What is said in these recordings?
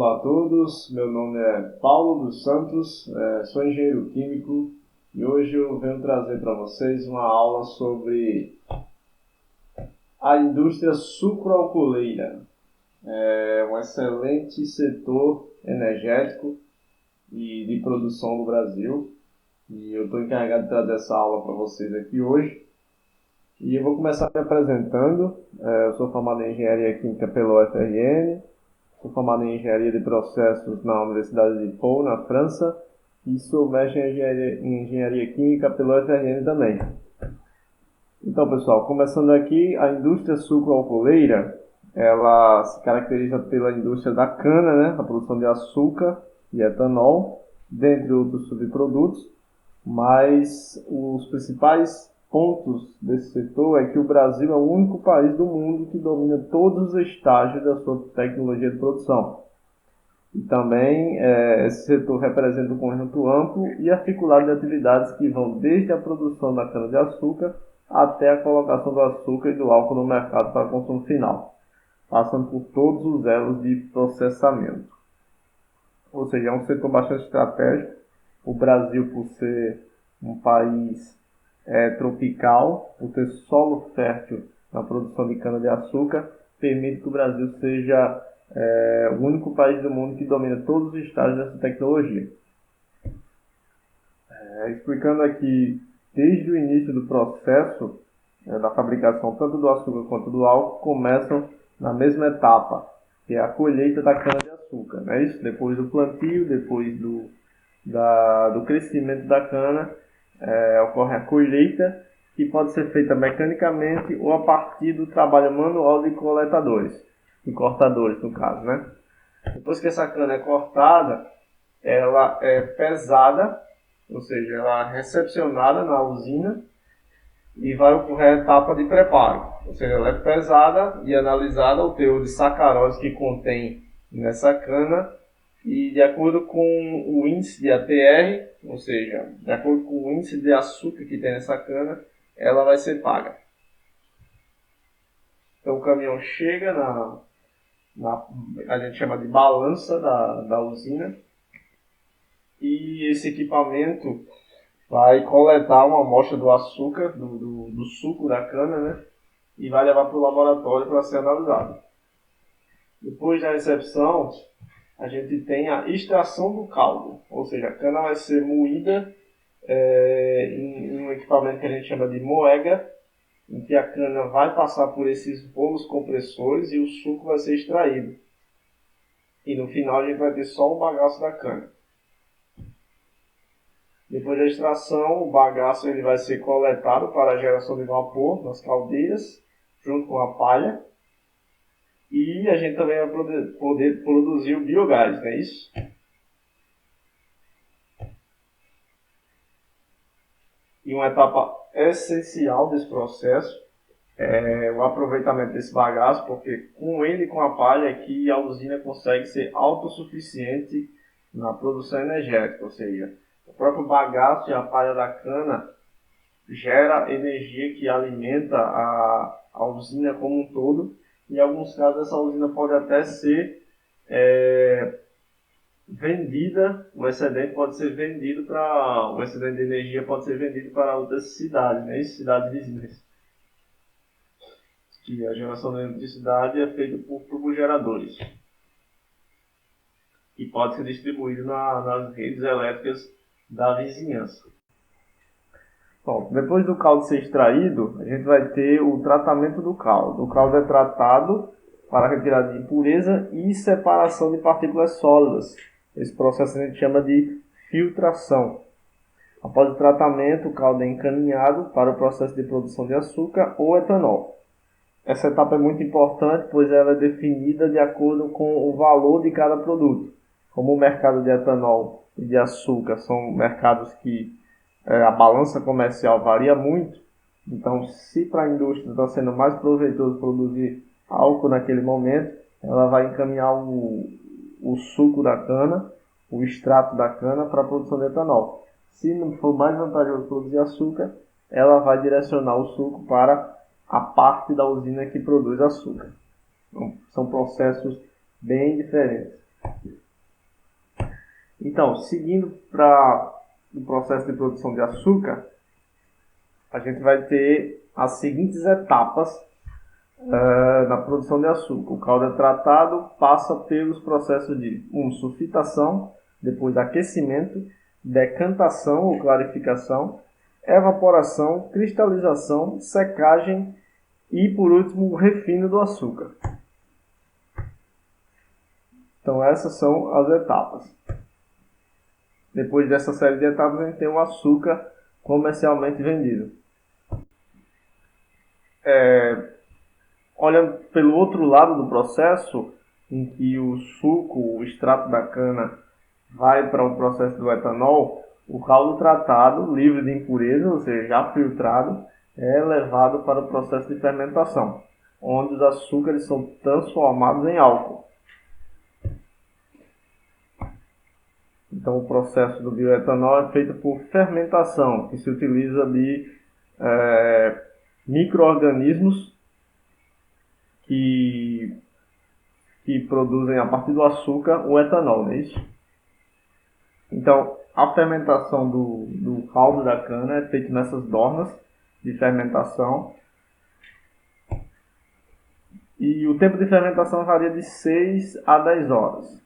Olá a todos, meu nome é Paulo dos Santos, sou engenheiro químico e hoje eu venho trazer para vocês uma aula sobre a indústria sucroalcooleira. É um excelente setor energético e de produção do Brasil e eu estou encarregado de trazer essa aula para vocês aqui hoje. E eu vou começar me apresentando. Eu sou formado em Engenharia Química pela UFRN, sou formado em Engenharia de Processos na Universidade de Pau, na França, e sou mestre em Engenharia Química pela UFRN também. Então, pessoal, começando aqui, a indústria sucroalcooleira, ela se caracteriza pela indústria da cana, né, a produção de açúcar e etanol, dentre outros subprodutos, mas os principais pontos desse setor é que o Brasil é o único país do mundo que domina todos os estágios da sua tecnologia de produção. E também esse setor representa um conjunto amplo e articulado de atividades que vão desde a produção da cana-de-açúcar até a colocação do açúcar e do álcool no mercado para consumo final, passando por todos os elos de processamento. Ou seja, é um setor bastante estratégico. O Brasil, por ser um país tropical, por ter solo fértil na produção de cana-de-açúcar, permite que o Brasil seja o único país do mundo que domina todos os estágios dessa tecnologia. Explicando aqui, desde o início do processo da fabricação tanto do açúcar quanto do álcool, começam na mesma etapa, que é a colheita da cana-de-açúcar. Não é isso? Depois do plantio, depois do crescimento da cana, ocorre a colheita, que pode ser feita mecanicamente ou a partir do trabalho manual de coletadores, de cortadores no caso, né? Depois que essa cana é cortada, ela é pesada, ou seja, ela é recepcionada na usina e vai ocorrer a etapa de preparo, ou seja, ela é pesada e analisada o teor de sacarose que contém nessa cana. E de acordo com o índice de ATR, ou seja, de acordo com o índice de açúcar que tem nessa cana, ela vai ser paga. Então o caminhão chega a gente chama de balança da usina, e esse equipamento vai coletar uma amostra do açúcar, do suco da cana, né? E vai levar para o laboratório para ser analisado. Depois da recepção, a gente tem a extração do caldo, ou seja, a cana vai ser moída em um equipamento que a gente chama de moega, em que a cana vai passar por esses rolos compressores e o suco vai ser extraído. E no final a gente vai ter só o bagaço da cana. Depois da extração, o bagaço ele vai ser coletado para a geração de vapor nas caldeiras, junto com a palha. E a gente também vai poder produzir o biogás, não é isso? E uma etapa essencial desse processo é o aproveitamento desse bagaço, porque com ele e com a palha é que a usina consegue ser autossuficiente na produção energética, ou seja, o próprio bagaço e a palha da cana gera energia que alimenta a usina como um todo. Em alguns casos, essa usina pode até ser vendida, o excedente pode ser vendido o excedente de energia pode ser vendido para outras cidades, né? Cidades vizinhas. Que a geração de eletricidade é feita por turbogeradores e pode ser distribuído nas redes elétricas da vizinhança. Bom, depois do caldo ser extraído, a gente vai ter o tratamento do caldo. O caldo é tratado para retirada de impureza e separação de partículas sólidas. Esse processo a gente chama de filtração. Após o tratamento, o caldo é encaminhado para o processo de produção de açúcar ou etanol. Essa etapa é muito importante, pois ela é definida de acordo com o valor de cada produto. Como o mercado de etanol e de açúcar são mercados que a balança comercial varia muito, então se para a indústria está sendo mais proveitoso produzir álcool naquele momento, ela vai encaminhar o suco da cana, o extrato da cana para a produção de etanol. Se não for mais vantajoso produzir açúcar, ela vai direcionar o suco para a parte da usina que produz açúcar. Então, são processos bem diferentes. Então, seguindo para o processo de produção de açúcar, a gente vai ter as seguintes etapas na produção de açúcar. O caldo é tratado, passa pelos processos de sulfitação, depois aquecimento, decantação ou clarificação, evaporação, cristalização, secagem e, por último, o refino do açúcar. Então, essas são as etapas. Depois dessa série de etapas, a gente tem o açúcar comercialmente vendido. Olhando pelo outro lado do processo, em que o suco, o extrato da cana, vai para o processo do etanol, o caldo tratado, livre de impurezas, ou seja, já filtrado, é levado para o processo de fermentação, onde os açúcares são transformados em álcool. Então, o processo do bioetanol é feito por fermentação, que se utiliza de micro-organismos que produzem a partir do açúcar o etanol, não é isso? Então, a fermentação do caldo da cana é feita nessas dornas de fermentação. E o tempo de fermentação varia de 6 a 10 horas.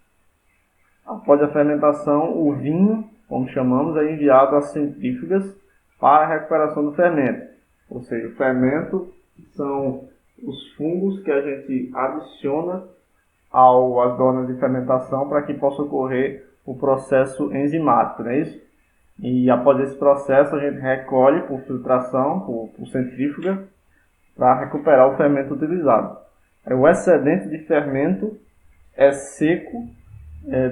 Após a fermentação, o vinho, como chamamos, é enviado às centrífugas para a recuperação do fermento. Ou seja, o fermento são os fungos que a gente adiciona às dornas de fermentação para que possa ocorrer o processo enzimático, não é isso? E após esse processo a gente recolhe por filtração, por centrífuga, para recuperar o fermento utilizado. O excedente de fermento é seco,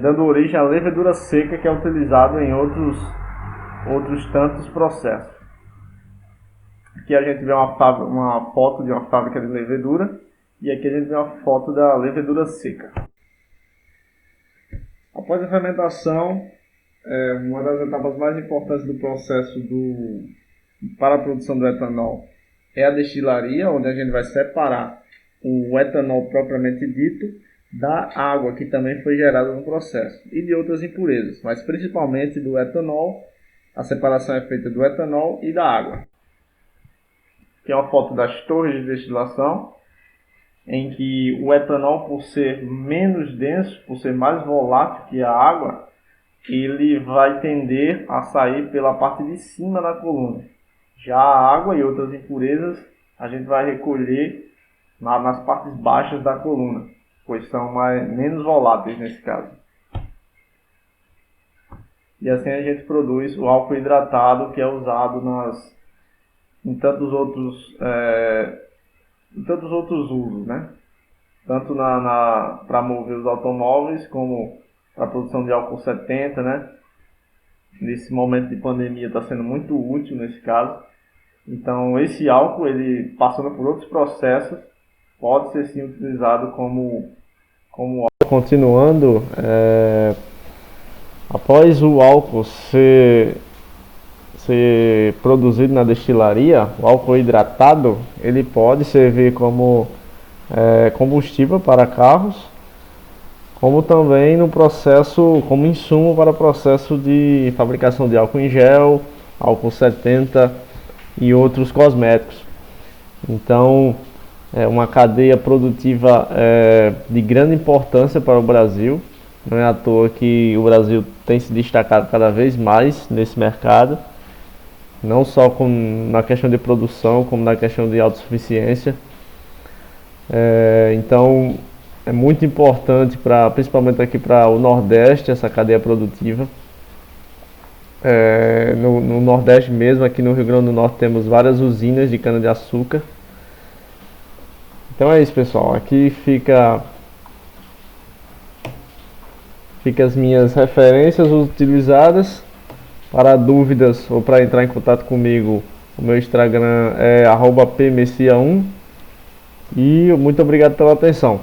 dando origem à levedura seca, que é utilizado em outros tantos processos. Aqui a gente vê uma foto de uma fábrica de levedura e aqui a gente vê uma foto da levedura seca. Após a fermentação, uma das etapas mais importantes do processo para a produção do etanol é a destilaria, onde a gente vai separar o etanol propriamente dito da água que também foi gerada no processo e de outras impurezas, mas principalmente do etanol. A separação é feita do etanol e da água. Aqui é uma foto das torres de destilação, em que o etanol, por ser menos denso, por ser mais volátil que a água, ele vai tender a sair pela parte de cima da coluna. Já a água e outras impurezas a gente vai recolher nas partes baixas da coluna, pois são menos voláteis nesse caso. E assim a gente produz o álcool hidratado, que é usado em tantos outros usos, né? Tanto para mover os automóveis, como para a produção de álcool 70, né? Nesse momento de pandemia está sendo muito útil nesse caso. Então esse álcool, ele passando por outros processos, pode ser sim utilizado como álcool. Continuando, após o álcool ser produzido na destilaria, o álcool hidratado, ele pode servir como combustível para carros, como também no processo, como insumo para o processo de fabricação de álcool em gel, álcool 70 e outros cosméticos. Então, é uma cadeia produtiva de grande importância para o Brasil. Não é à toa que o Brasil tem se destacado cada vez mais nesse mercado, não só na questão de produção, como na questão de autossuficiência. Então é muito importante, principalmente aqui para o Nordeste, essa cadeia produtiva. No Nordeste mesmo, aqui no Rio Grande do Norte, temos várias usinas de cana-de-açúcar. Então é isso, pessoal. Aqui fica as minhas referências utilizadas. Para dúvidas ou para entrar em contato comigo, o meu Instagram é @pmessia1. E muito obrigado pela atenção.